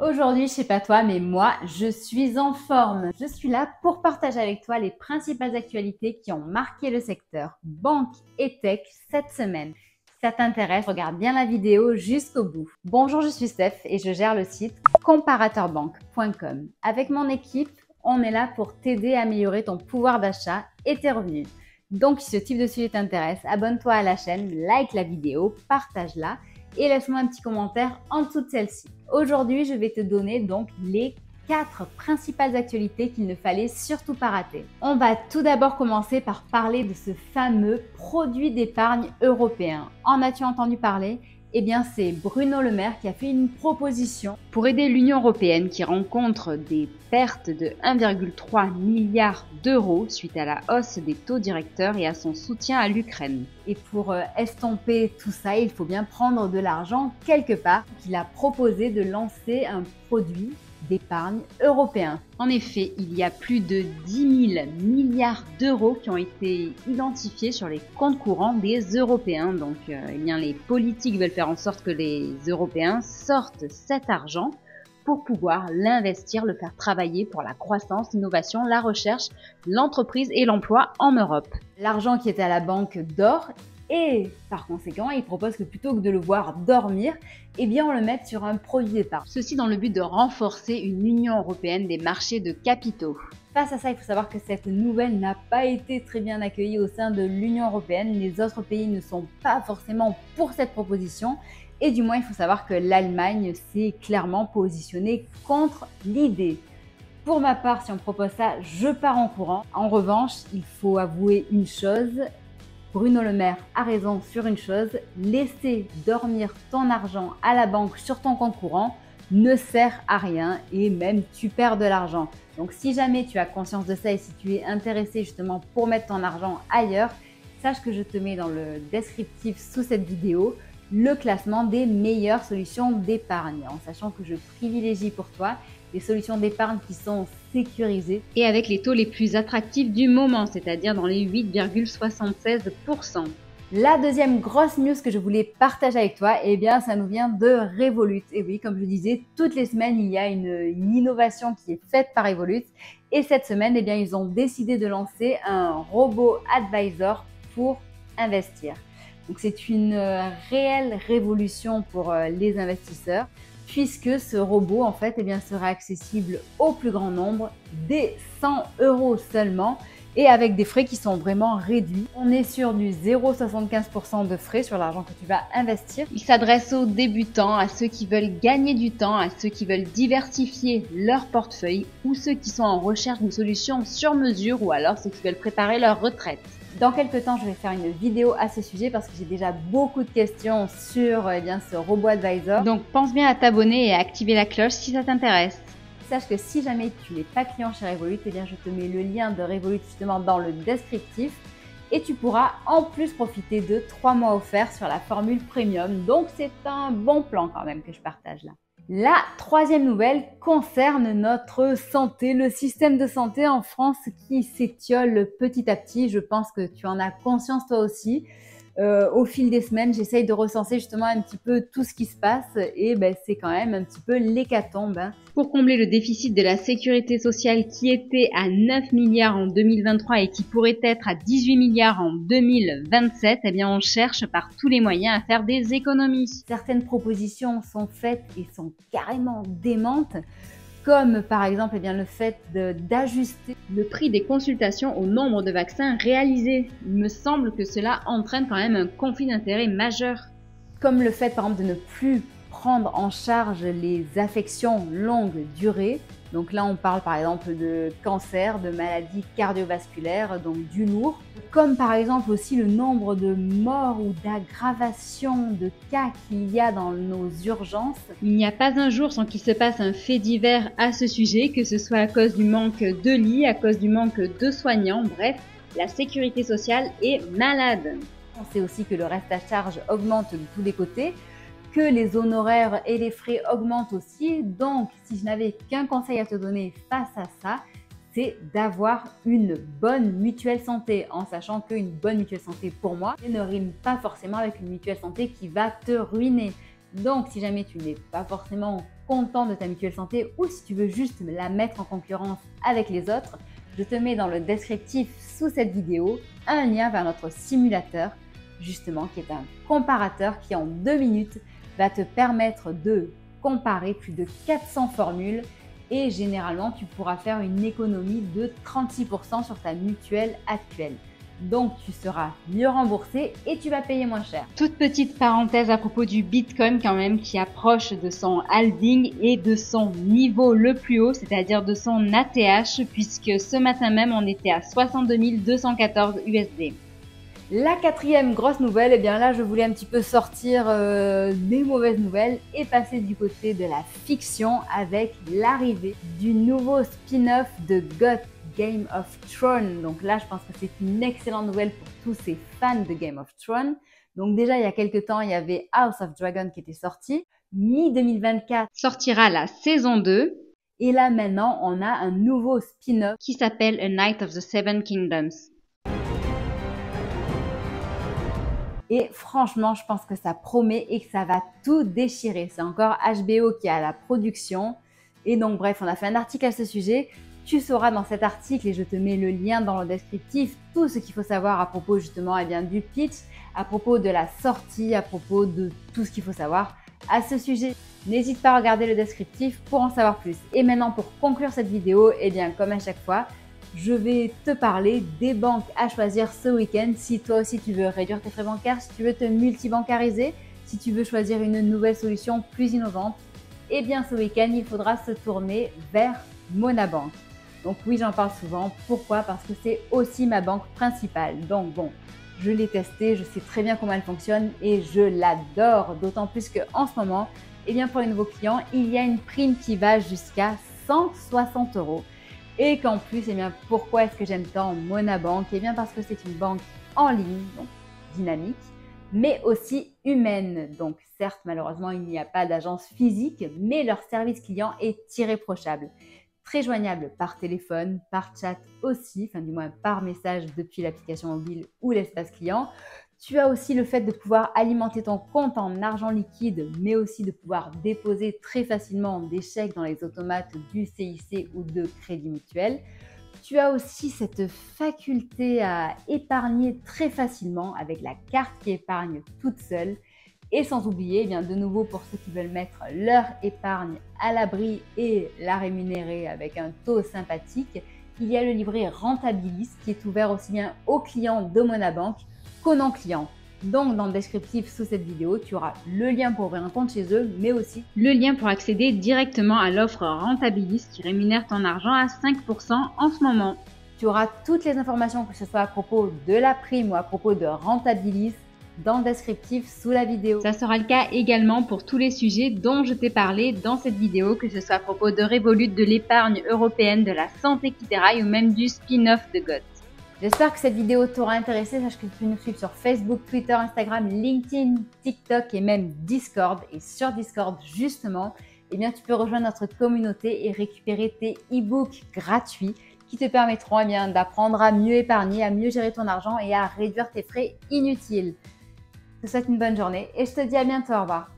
Aujourd'hui, je sais pas toi, mais moi, je suis en forme. Je suis là pour partager avec toi les principales actualités qui ont marqué le secteur banque et tech cette semaine. Si ça t'intéresse, regarde bien la vidéo jusqu'au bout. Bonjour, je suis Steph et je gère le site comparateurbanque.com. Avec mon équipe, on est là pour t'aider à améliorer ton pouvoir d'achat et tes revenus. Donc, si ce type de sujet t'intéresse, abonne-toi à la chaîne, like la vidéo, partage-la et laisse-moi un petit commentaire en dessous de celle-ci. Aujourd'hui, je vais te donner donc les 4 principales actualités qu'il ne fallait surtout pas rater. On va tout d'abord commencer par parler de ce fameux produit d'épargne européen. En as-tu entendu parler ? Eh bien, c'est Bruno Le Maire qui a fait une proposition pour aider l'Union européenne qui rencontre des pertes de 1,3 milliard d'euros suite à la hausse des taux directeurs et à son soutien à l'Ukraine. Et pour estomper tout ça, il faut bien prendre de l'argent quelque part. Il a proposé de lancer un produit d'épargne européen. En effet, il y a plus de 10 000 milliards d'euros qui ont été identifiés sur les comptes courants des Européens. Donc, les politiques veulent faire en sorte que les Européens sortent cet argent pour pouvoir l'investir, le faire travailler pour la croissance, l'innovation, la recherche, l'entreprise et l'emploi en Europe. L'argent qui était à la banque dort. Et par conséquent, il propose que plutôt que de le voir dormir, eh bien on le mette sur un produit d'épargne. Ceci dans le but de renforcer une Union européenne des marchés de capitaux. Face à ça, il faut savoir que cette nouvelle n'a pas été très bien accueillie au sein de l'Union européenne. Les autres pays ne sont pas forcément pour cette proposition. Et du moins, il faut savoir que l'Allemagne s'est clairement positionnée contre l'idée. Pour ma part, si on propose ça, je pars en courant. En revanche, il faut avouer une chose. Bruno Le Maire a raison sur une chose, laisser dormir ton argent à la banque sur ton compte courant ne sert à rien et même tu perds de l'argent. Donc si jamais tu as conscience de ça et si tu es intéressé justement pour mettre ton argent ailleurs, sache que je te mets dans le descriptif sous cette vidéo le classement des meilleures solutions d'épargne, en sachant que je privilégie pour toi des solutions d'épargne qui sont sécurisées et avec les taux les plus attractifs du moment, c'est-à-dire dans les 8,76%. La deuxième grosse news que je voulais partager avec toi, eh bien, ça nous vient de Revolut. Et oui, comme je disais, toutes les semaines, il y a une innovation qui est faite par Revolut. Et cette semaine, eh bien, ils ont décidé de lancer un robot advisor pour investir. Donc, c'est une réelle révolution pour les investisseurs, puisque ce robot, en fait, eh bien, sera accessible au plus grand nombre dès 100 € seulement et avec des frais qui sont vraiment réduits. On est sur du 0,75% de frais sur l'argent que tu vas investir. Il s'adresse aux débutants, à ceux qui veulent gagner du temps, à ceux qui veulent diversifier leur portefeuille ou ceux qui sont en recherche d'une solution sur mesure ou alors ceux qui veulent préparer leur retraite. Dans quelques temps, je vais faire une vidéo à ce sujet parce que j'ai déjà beaucoup de questions sur ce robot advisor. Donc, pense bien à t'abonner et à activer la cloche si ça t'intéresse. Sache que si jamais tu n'es pas client chez Revolut, eh bien, je te mets le lien de Revolut justement dans le descriptif et tu pourras en plus profiter de 3 mois offerts sur la formule premium. Donc, c'est un bon plan quand même que je partage là. La troisième nouvelle concerne notre santé, le système de santé en France qui s'étiole petit à petit. Je pense que tu en as conscience toi aussi. Au fil des semaines, j'essaye de recenser justement un petit peu tout ce qui se passe et c'est quand même un petit peu l'hécatombe. Pour combler le déficit de la sécurité sociale qui était à 9 milliards en 2023 et qui pourrait être à 18 milliards en 2027, eh bien on cherche par tous les moyens à faire des économies. Certaines propositions sont faites et sont carrément démentes, comme par exemple le fait d'ajuster le prix des consultations au nombre de vaccins réalisés. Il me semble que cela entraîne quand même un conflit d'intérêts majeur. Comme le fait par exemple de ne plus prendre en charge les affections longue durée. Donc là, on parle par exemple de cancer, de maladies cardiovasculaires, donc du lourd. Comme par exemple aussi le nombre de morts ou d'aggravations de cas qu'il y a dans nos urgences. Il n'y a pas un jour sans qu'il se passe un fait divers à ce sujet, que ce soit à cause du manque de lits, à cause du manque de soignants. Bref, la sécurité sociale est malade. On sait aussi que le reste à charge augmente de tous les côtés, que les honoraires et les frais augmentent aussi. Donc, si je n'avais qu'un conseil à te donner face à ça, c'est d'avoir une bonne mutuelle santé, en sachant qu'une bonne mutuelle santé, pour moi, ne rime pas forcément avec une mutuelle santé qui va te ruiner. Donc, si jamais tu n'es pas forcément content de ta mutuelle santé ou si tu veux juste la mettre en concurrence avec les autres, je te mets dans le descriptif sous cette vidéo un lien vers notre simulateur, justement, qui est un comparateur qui en 2 minutes va te permettre de comparer plus de 400 formules et généralement tu pourras faire une économie de 36% sur ta mutuelle actuelle. Donc tu seras mieux remboursé et tu vas payer moins cher. Toute petite parenthèse à propos du Bitcoin quand même qui approche de son halving et de son niveau le plus haut, c'est-à-dire de son ATH, puisque ce matin même on était à 62 214 USD. La quatrième grosse nouvelle, et bien là je voulais un petit peu sortir des mauvaises nouvelles et passer du côté de la fiction avec l'arrivée du nouveau spin-off de GOT, Game of Thrones. Donc là je pense que c'est une excellente nouvelle pour tous ces fans de Game of Thrones. Donc déjà il y a quelques temps il y avait House of Dragon qui était sorti. Mi-2024 sortira la saison 2. Et là maintenant on a un nouveau spin-off qui s'appelle A Knight of the Seven Kingdoms. Et franchement, je pense que ça promet et que ça va tout déchirer. C'est encore HBO qui a la production. Et donc bref, on a fait un article à ce sujet. Tu sauras dans cet article, et je te mets le lien dans le descriptif, tout ce qu'il faut savoir à propos justement du pitch, à propos de la sortie, à propos de tout ce qu'il faut savoir à ce sujet. N'hésite pas à regarder le descriptif pour en savoir plus. Et maintenant, pour conclure cette vidéo, et bien comme à chaque fois, je vais te parler des banques à choisir ce week-end si toi aussi tu veux réduire tes frais bancaires, si tu veux te multibancariser, si tu veux choisir une nouvelle solution plus innovante. Eh bien ce week-end, il faudra se tourner vers Monabank. Donc oui, j'en parle souvent. Pourquoi? Parce que c'est aussi ma banque principale. Donc bon, je l'ai testée, je sais très bien comment elle fonctionne et je l'adore. D'autant plus qu'en ce moment, eh bien pour les nouveaux clients, il y a une prime qui va jusqu'à 160 €. Et qu'en plus, eh bien, pourquoi est-ce que j'aime tant Monabank? Eh bien parce que c'est une banque en ligne, donc dynamique, mais aussi humaine. Donc certes, malheureusement, il n'y a pas d'agence physique, mais leur service client est irréprochable. Très joignable par téléphone, par chat aussi, enfin du moins par message depuis l'application mobile ou l'espace client. Tu as aussi le fait de pouvoir alimenter ton compte en argent liquide, mais aussi de pouvoir déposer très facilement des chèques dans les automates du CIC ou de Crédit Mutuel. Tu as aussi cette faculté à épargner très facilement avec la carte qui épargne toute seule. Et sans oublier, eh bien de nouveau pour ceux qui veulent mettre leur épargne à l'abri et la rémunérer avec un taux sympathique, il y a le livret Rentabilis qui est ouvert aussi bien aux clients de Monabank qu'aux non-clients. Donc dans le descriptif sous cette vidéo, tu auras le lien pour ouvrir un compte chez eux, mais aussi le lien pour accéder directement à l'offre Rentabilis qui rémunère ton argent à 5% en ce moment. Tu auras toutes les informations, que ce soit à propos de la prime ou à propos de Rentabilis, dans le descriptif sous la vidéo. Ça sera le cas également pour tous les sujets dont je t'ai parlé dans cette vidéo, que ce soit à propos de Revolut, de l'épargne européenne, de la santé qui déraille ou même du spin-off de GOT. J'espère que cette vidéo t'aura intéressé. Sache que tu peux nous suivre sur Facebook, Twitter, Instagram, LinkedIn, TikTok et même Discord. Et sur Discord, justement, eh bien, tu peux rejoindre notre communauté et récupérer tes e-books gratuits qui te permettront eh bien, d'apprendre à mieux épargner, à mieux gérer ton argent et à réduire tes frais inutiles. Je te souhaite une bonne journée et je te dis à bientôt. Au revoir.